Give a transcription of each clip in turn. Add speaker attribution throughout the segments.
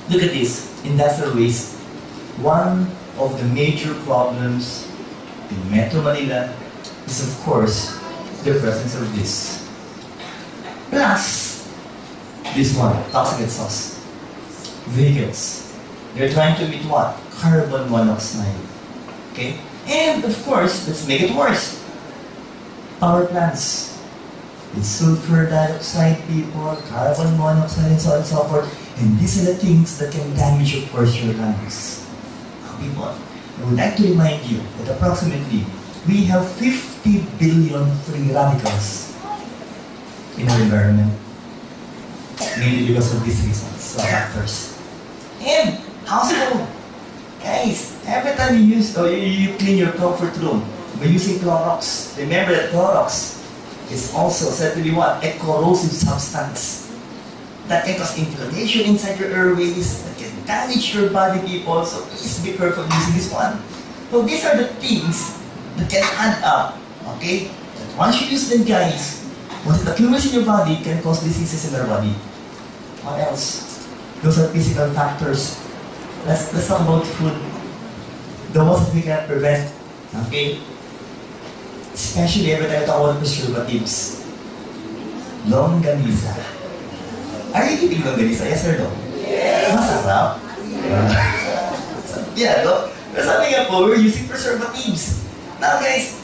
Speaker 1: Look at this, industrial waste. One of the major problems in Metro Manila is, of course, the presence of this. Plus, this one, toxic exhaust. Vehicles. They're trying to emit what? Carbon monoxide. Okay? And, of course, let's make it worse. Power plants. With sulfur dioxide, people, carbon monoxide, and so on and so forth. And these are the things that can damage, of course, your lungs. People, I would like to remind you that approximately we have 50 billion free radicals in our environment, mainly because of these reasons, so factors. And household, guys, every time you use or you clean your comfort room by using Clorox, remember that Clorox is also said to be what? A corrosive substance that can cause inflammation inside your airways, that can damage your body, people. So please be careful using this one. So these are the things that can add up, okay? That once you use them, guys, once it accumulates in your body, it can cause diseases in your body. What else? Those are physical factors. Let's talk about food. The ones that we cannot prevent, okay? Especially every time we talk about preservatives. Longganisa. Are you eating longganisa? Yes or no? Yes. Masarap? Yeah, no? Pero sabi nga po, we're using preservatives. Now guys,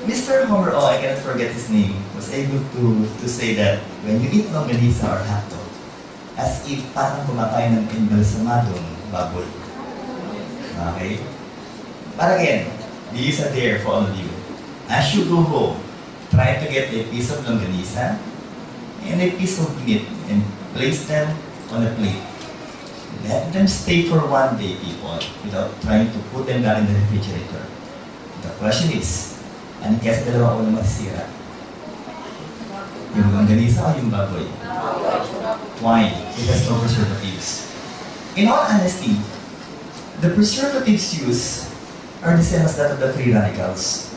Speaker 1: Mr. Homer, I cannot forget his name, was able to say that when you eat longganisa or hotdog, as if parang kumakain ng embalsamadong baboy. Okay? But again, these are there for all of you. As you go home, try to get a piece of longganisa and a piece of meat and place them on a plate. Let them stay for one day, people, without trying to put them back in the refrigerator. The question is, ano kaya sa dalawa unang masisira? Yung longganisa o yung baboy? Why? It has no preservatives. In all honesty, the preservatives used are the same as that of the free radicals.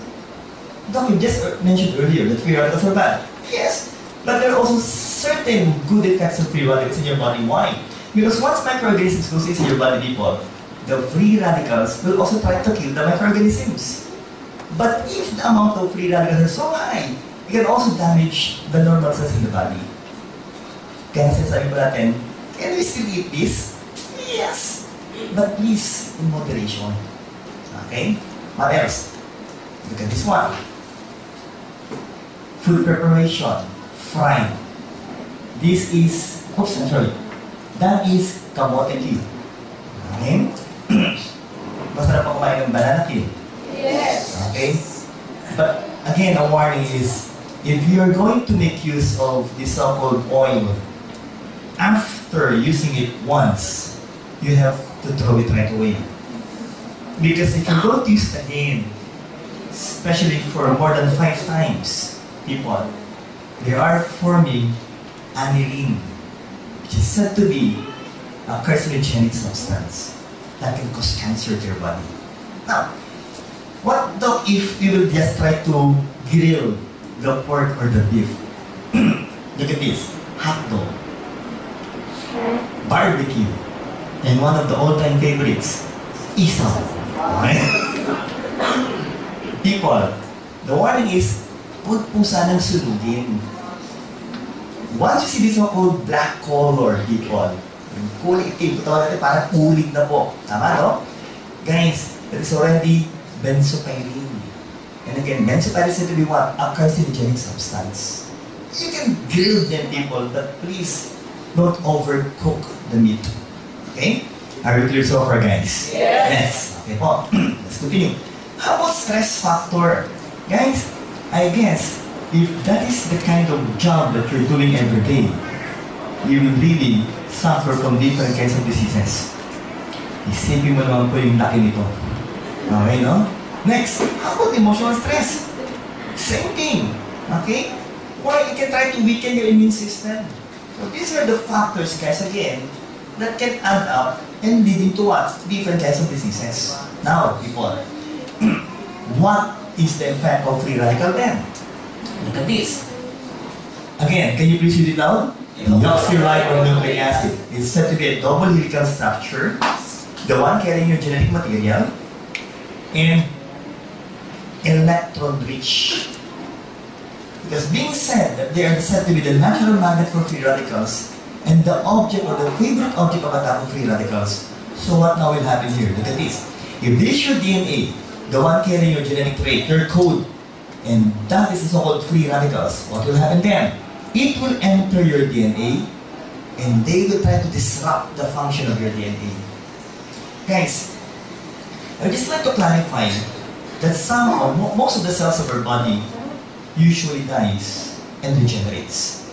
Speaker 1: Doc, you just mentioned earlier that free radicals are bad. Yes, but there are also certain good effects of free radicals in your body. Why? Because once microorganisms goes into your body, people, the free radicals will also try to kill the microorganisms. But if the amount of free radicals are so high, it can also damage the normal cells in the body. Kaya sinasabi po natin, can we still eat this? Yes, but please in moderation. Okay? What else? Look at this one. Food preparation, frying. This is, oops, I'm sorry. That is kamote peel. Okay? Masarap pa kumain ng banana peel.
Speaker 2: Yes.
Speaker 1: Okay? But again, a warning is, if you're going to make use of this so-called oil, after using it once, you have to throw it right away. Because if you don't use it again, especially for more than 5 times, people, they are forming aniline, which is said to be a carcinogenic substance that can cause cancer to your body. Now, what though if you will just try to grill the pork or the beef? Look at this, hot dog, barbecue, and one of the all-time favorites, isaw. Right? People, the warning is, huwag po sanang sunugin. Once you see this so-called black color, people, yung kulay itim, ito natin parang ulig na po. Tama, no? Guys, that is already benzopyrene. And again, benzopyrene is said to be what? A carcinogenic substance. You can grill them, people, but please don't overcook the meat. Okay? Are we clear so far, guys? Yes. Okay po. Let's continue. How about stress factor? Guys, I guess, if that is the kind of job that you're doing every day, you will really suffer from different kinds of diseases. Isipin mo naman po yung laki nito. Okay, no? Next, how about emotional stress? Same thing. Okay? Or it can try to weaken your immune system. So these are the factors, guys, again, that can add up and lead into what? Different kinds of diseases. Now, people, what is the effect of free radical then? Look at this. Again, can you please read it loud? Deoxyribonucleic acid is said to be a double helical structure, the one carrying your genetic material, and electron-rich. Because being said that they are said to be the natural magnet for free radicals and the object or the favorite object of attack of free radicals. So what now will happen here? Look at this. If this is your DNA, the one carrying your genetic trait, your code, and that is the so-called free radicals, what will happen then? It will enter your DNA and they will try to disrupt the function of your DNA. Guys, I would just like to clarify that some or most of the cells of our body usually dies and regenerates.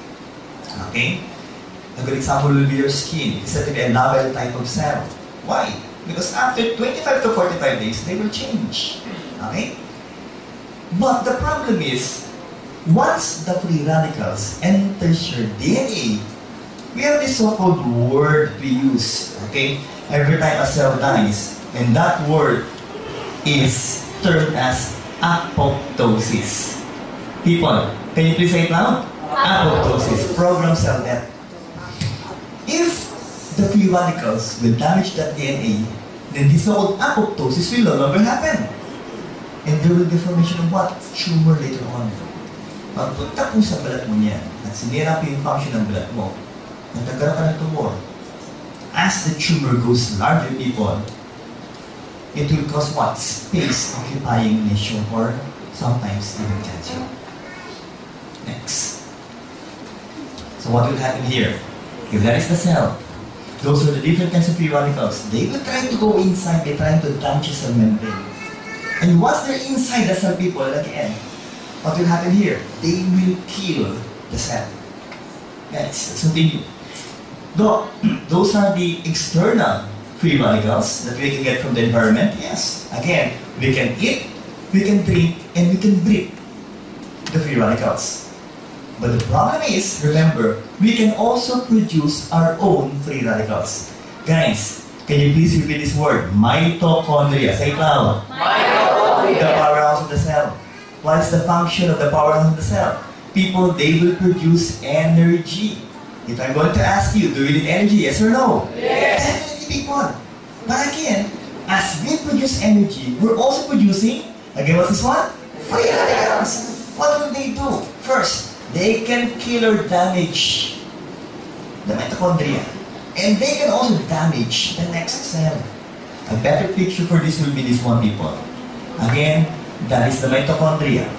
Speaker 1: Okay? A good example will be your skin. It's said to be a novel type of cell. Why? Because after 25 to 45 days, they will change. Okay? But the problem is, once the free radicals enters your DNA, we have this so-called word we use. Okay? Every time a cell dies, and that word is termed as apoptosis. People, can you please say it loud? Apoptosis, programmed cell death. If the free radicals will damage that DNA, then this so-called apoptosis will no longer happen. And there will be formation of what? Tumor later on. Pagpunta po sa balat mo niyan, at sinira po yung function ng balat mo, nagkakaroon ka ng tumor. As the tumor goes larger, people, it will cause what? Space occupying lesion or sometimes even cancer. Next. So what will happen here? If that is the cell, those are the different kinds of free radicals. They will try to go inside, they're trying to damage the cell membrane. And once they're inside the cell, people, again, what will happen here? They will kill the cell. Yes, let's continue. Those are the external free radicals that we can get from the environment. Yes, again, we can eat, we can drink, and we can breathe the free radicals. But the problem is, remember, we can also produce our own free radicals. Guys, can you please repeat this word? Mitochondria. Say it loud. Mitochondria. The powerhouse of the cell. What is the function of the powerhouse of the cell? People, they will produce energy. If I'm going to ask you, do we need energy? Yes or no? Yes. Definitely, people. But again, as we produce energy, we're also producing, again, what's this one? Free radicals. What will they do? First, they can kill or damage the mitochondria. And they can also damage the next cell. A better picture for this will be this one, people. Again, that is the mitochondria.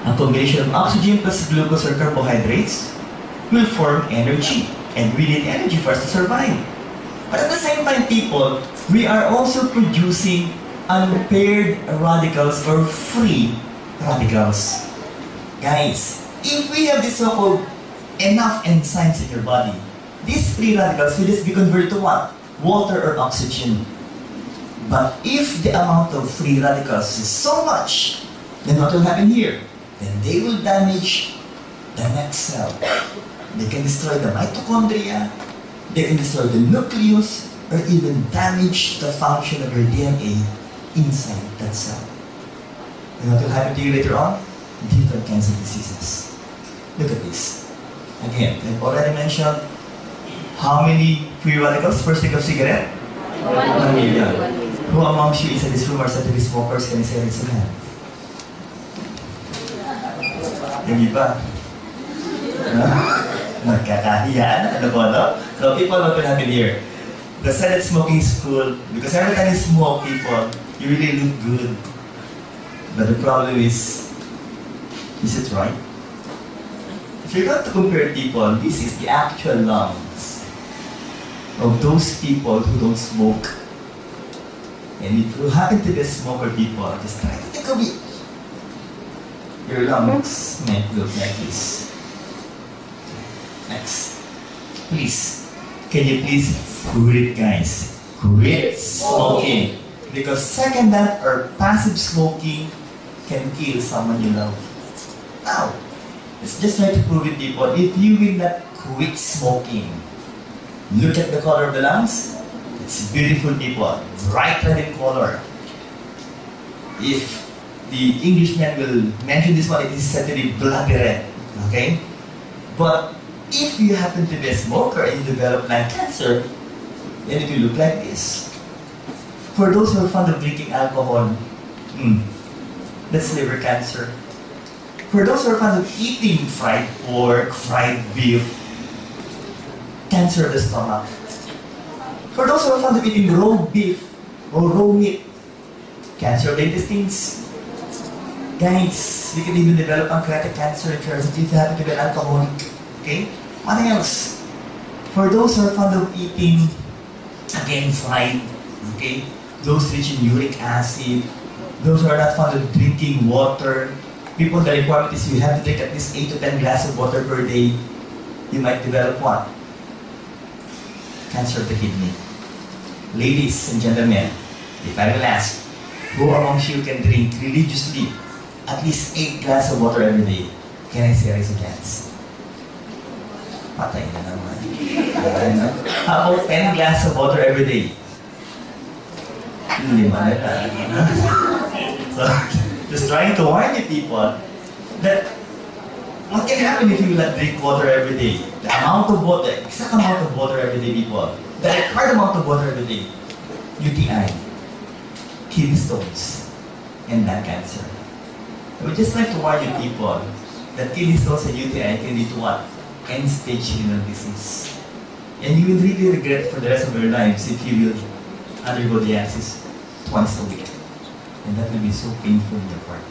Speaker 1: A combination of oxygen plus glucose or carbohydrates will form energy. And we need energy for us to survive. But at the same time, people, we are also producing unpaired radicals or free radicals. Guys, if we have this so-called enough enzymes in your body, these free radicals will just be converted to what? Water or oxygen. But if the amount of free radicals is so much, then what will happen here? Then they will damage the next cell. They can destroy the mitochondria, they can destroy the nucleus, or even damage the function of your DNA inside that cell. And what will happen to you later on? Different kinds of diseases. Look at this. Again, I've already mentioned how many free radicals per stick of cigarette? 1 million. Who amongst you inside this room are said to be smokers? Can you say it's a man? Yung iba. Nagkakahiyaan. Ano po, no? So people, what will happen here? The silent smoking is cool because every time you smoke, people, you really look good. But the problem is it right? If you're going to compare people, this is the actual lungs of those people who don't smoke. And if you happen to be a smoker, people, just try to take a whiff. Your lungs might look like this. Next. Please, can you please quit, guys? Quit smoking. Because second that or passive smoking can kill someone you love. Now, let's just try to prove it, people. If you will not quit smoking, look at the color of the lungs. It's beautiful, people. Bright red in color. If the Englishman will mention this one, it is said to be bloody red. Okay? But If you happen to be a smoker and you develop lung cancer, then it will look like this. For those who are fond of drinking alcohol, that's liver cancer. For those who are fond of eating fried pork, fried beef, cancer of the stomach. For those who are fond of eating raw beef or raw meat, cancer of the intestines. Guys, you can even develop pancreatic cancer if you happen to be an alcoholic. Okay? What else? For those who are fond of eating, again, fried, okay? Those rich in uric acid, those who are not fond of drinking water, people, the requirement is you have to drink at least 8 to 10 glasses of water per day. You might develop what? Cancer of the kidney. Ladies and gentlemen, if I will ask, who amongst you can drink religiously at least 8 glasses of water every day? Can I see a raise of hands? Patay na naman. How about 10 glasses of water every day? Lima na lang. So, just trying to warn you people that what can happen if you will not drink water every day? The amount of water, exact amount of water every day, people. The required amount of water every day. UTI, kidney stones, and lung cancer. I would just like to warn you people that kidney stones and UTI can lead to what? End-stage renal disease. And you will really regret for the rest of your lives if you will undergo dialysis twice a week. And that will be so painful in your part.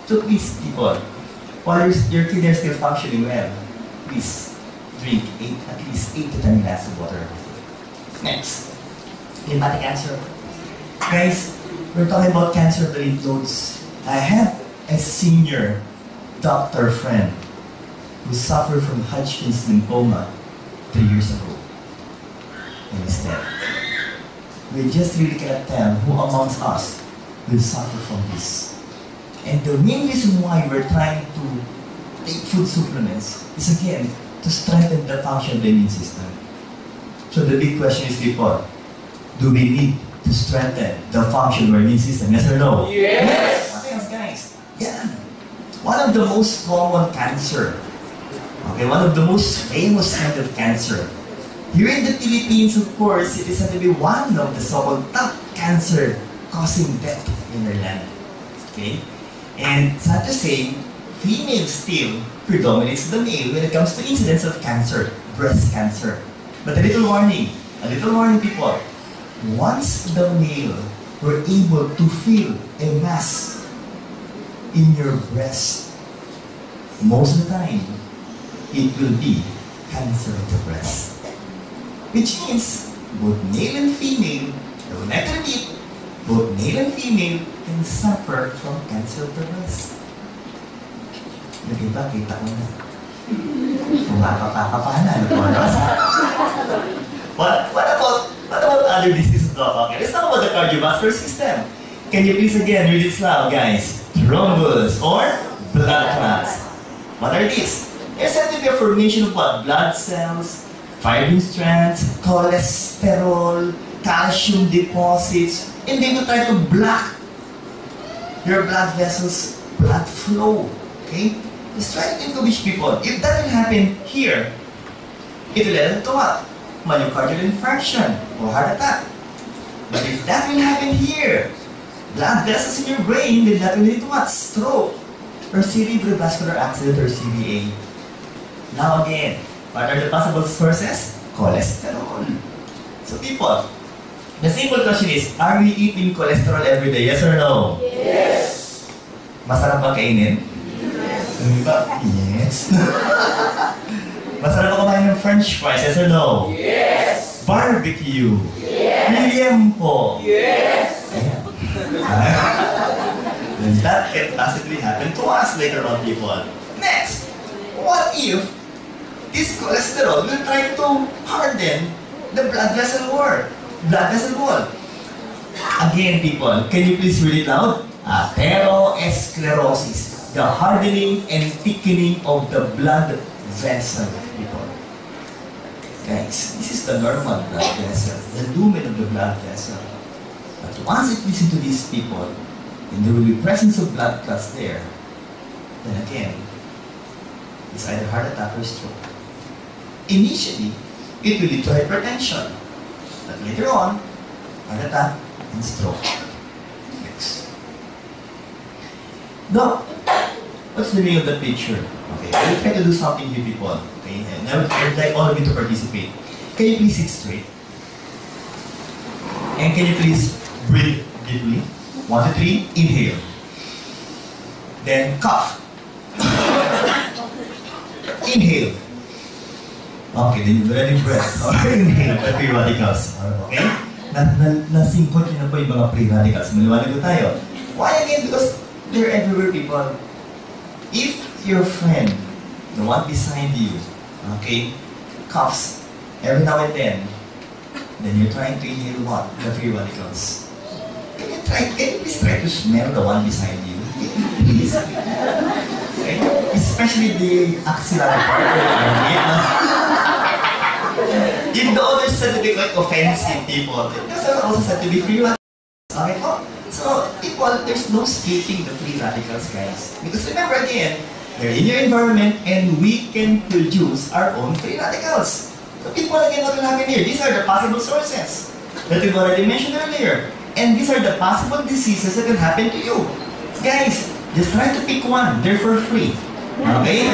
Speaker 1: So please, people, while your kidney are still functioning well, please drink at least 8 to 10 glasses of water. Next, lymphatic cancer. Guys, we're talking about cancer of the lymph nodes. I have a senior doctor friend who suffered from Hodgkin's lymphoma 3 years ago. And he's dead. We just really cannot tell who amongst us will suffer from this. And the main reason why we're trying to take food supplements is again to strengthen the function of the immune system. So the big question is, people, do we need to strengthen the function of our immune system? Yes or no?
Speaker 2: Yes!
Speaker 1: What else, guys? Yeah. One of the most common cancer, okay, one of the most famous kind of cancer. Here in the Philippines, of course, it is said to be one of the so-called top cancer causing death in our land. Okay? And sad to say, female still predominates the male when it comes to incidence of cancer, breast cancer. But a little warning people. Once the male were able to feel a mass in your breast, most of the time, it will be cancer of the breast. Which means, both male and female, I would like to repeat, both male and female can suffer from cancer of the breast. Yung iba, kita ko na. Makakapakapahanan. What about other diseases, Doc? Okay, let's talk about the cardiovascular system. Can you please again read it loud, guys? Thrombus or blood clots. What are these? They're said to be a formation of what? Blood cells, fibrin strands, cholesterol, calcium deposits, and they will try to block your blood vessels, blood flow. Okay? Just try to think of each people. If that will happen here, it will lead to what? Myocardial infarction or heart attack. But if that will happen here, blood vessels in your brain, then that will lead to what? Stroke or cerebrovascular accident or CVA. Now again, what are the possible sources? Cholesterol. So people, the simple question is, are we eating cholesterol every day? Yes or no?
Speaker 2: Yes!
Speaker 1: Masarap ba kainin? Yes. Masarap ba kumain ng french fries? Yes or no?
Speaker 2: Yes!
Speaker 1: Barbecue?
Speaker 2: Yes!
Speaker 1: Liempo?
Speaker 2: Yes!
Speaker 1: Ayan. Then that can possibly happen to us later on, people. Next, what if this cholesterol will try to harden the blood vessel wall? Again, people, can you please read it loud? Atherosclerosis, the hardening and thickening of the blood vessel, people. Guys, this is the normal blood vessel, the lumen of the blood vessel. But once it gets into these people, and there will be presence of blood clots there, then again, it's either heart attack or stroke. initially, it will lead to hypertension. But later on, heart attack and stroke. Next. Doc, what's the meaning of that picture? Okay, I will try to do something here, people. Okay, and I would like all of you to participate. Can you please sit straight? And can you please breathe deeply? 1, 2, 3, inhale. Then cough. Inhale. Okay, then you're ready breath. Inhale, the free radicals. Okay? Nasingkot nyo na po yung mga free radicals. Maliwanag ko tayo. Why again? Because they're everywhere, people. If your friend, the one beside you, okay, coughs every now and then you're trying to inhale what? The free radicals. Can you please try to smell the one beside you? Please. Okay? Especially the axillary part. If the others said to be quite offensive, people, because are also said to be free radicals. Okay? Oh, so, people, there's no escaping the free radicals, guys. Because remember again, they're in your environment and we can produce our own free radicals. So people, again, what will happen here? These are the possible sources that we've already mentioned earlier. And these are the possible diseases that can happen to you. Guys, just try to pick one. They're for free. Okay?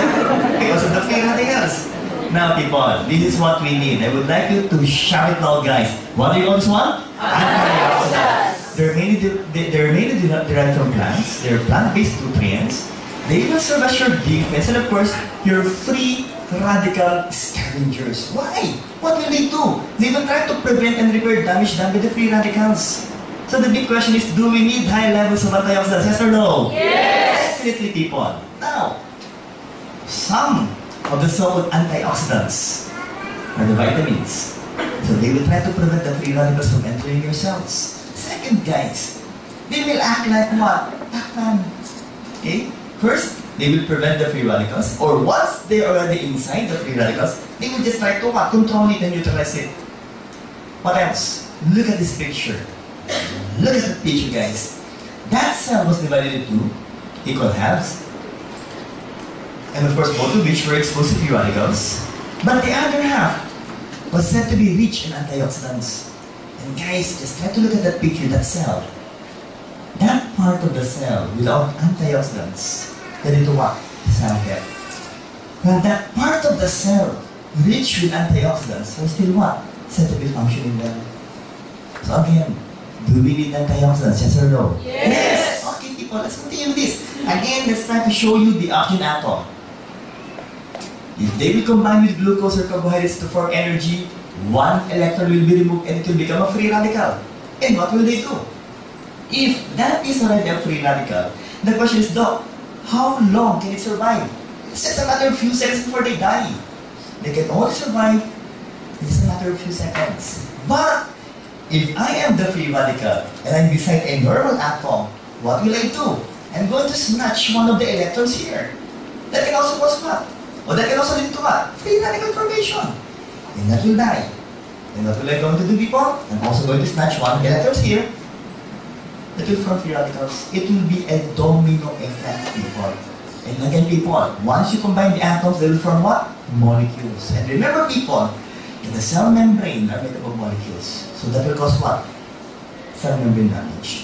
Speaker 1: Because of the free radicals. Now, people, this is what we need. I would like you to shout it loud, guys. What do you always want? Antioxidants. They're mainly derived from plants. They're plant-based nutrients. They will serve as your defense and, of course, your free radical scavengers. Why? What will they do? They will try to prevent and repair damage done by the free radicals. So the big question is, do we need high levels of antioxidants? Yes or no?
Speaker 2: Yes!
Speaker 1: Definitely, people. Now, some of the so-called antioxidants are the vitamins. So they will try to prevent the free radicals from entering your cells. Second, guys, they will act like what? Okay? First, they will prevent the free radicals, or once they are already inside the free radicals, they will just try to control it and neutralize it. What else? Look at this picture. Look at the picture, guys. That cell was divided into equal halves, and of course, both of which were exposed to free radicals. But the other half was said to be rich in antioxidants. And guys, just try to look at that picture, that cell. That part of the cell without antioxidants led into what? Cell death. Well, that part of the cell rich with antioxidants was still what? Said to be functioning well. So again, do we need antioxidants? Yes or no?
Speaker 2: Yes!
Speaker 1: Okay, people, let's continue with this. Again, let's try to show you the oxygen atom. If they will combine with glucose or carbohydrates to form energy, one electron will be removed and it will become a free radical. And what will they do? If that is already a free radical, the question is, Doc, how long can it survive? It's just a matter of few seconds before they die. They can only survive in just a matter of few seconds. But if I am the free radical and I'm beside a normal atom, what will I do? I'm going to snatch one of the electrons here. That can also cause what? Or that can also lead to what? Free radical formation. And that will die. And what will I going to do, people? I'm also going to snatch one electrons here. That will form free radicals. It will be a domino effect, people. And again, people, once you combine the atoms, they will form what? Molecules. And remember, people, in the cell membrane are made up of molecules. So that will cause what? Cell membrane damage.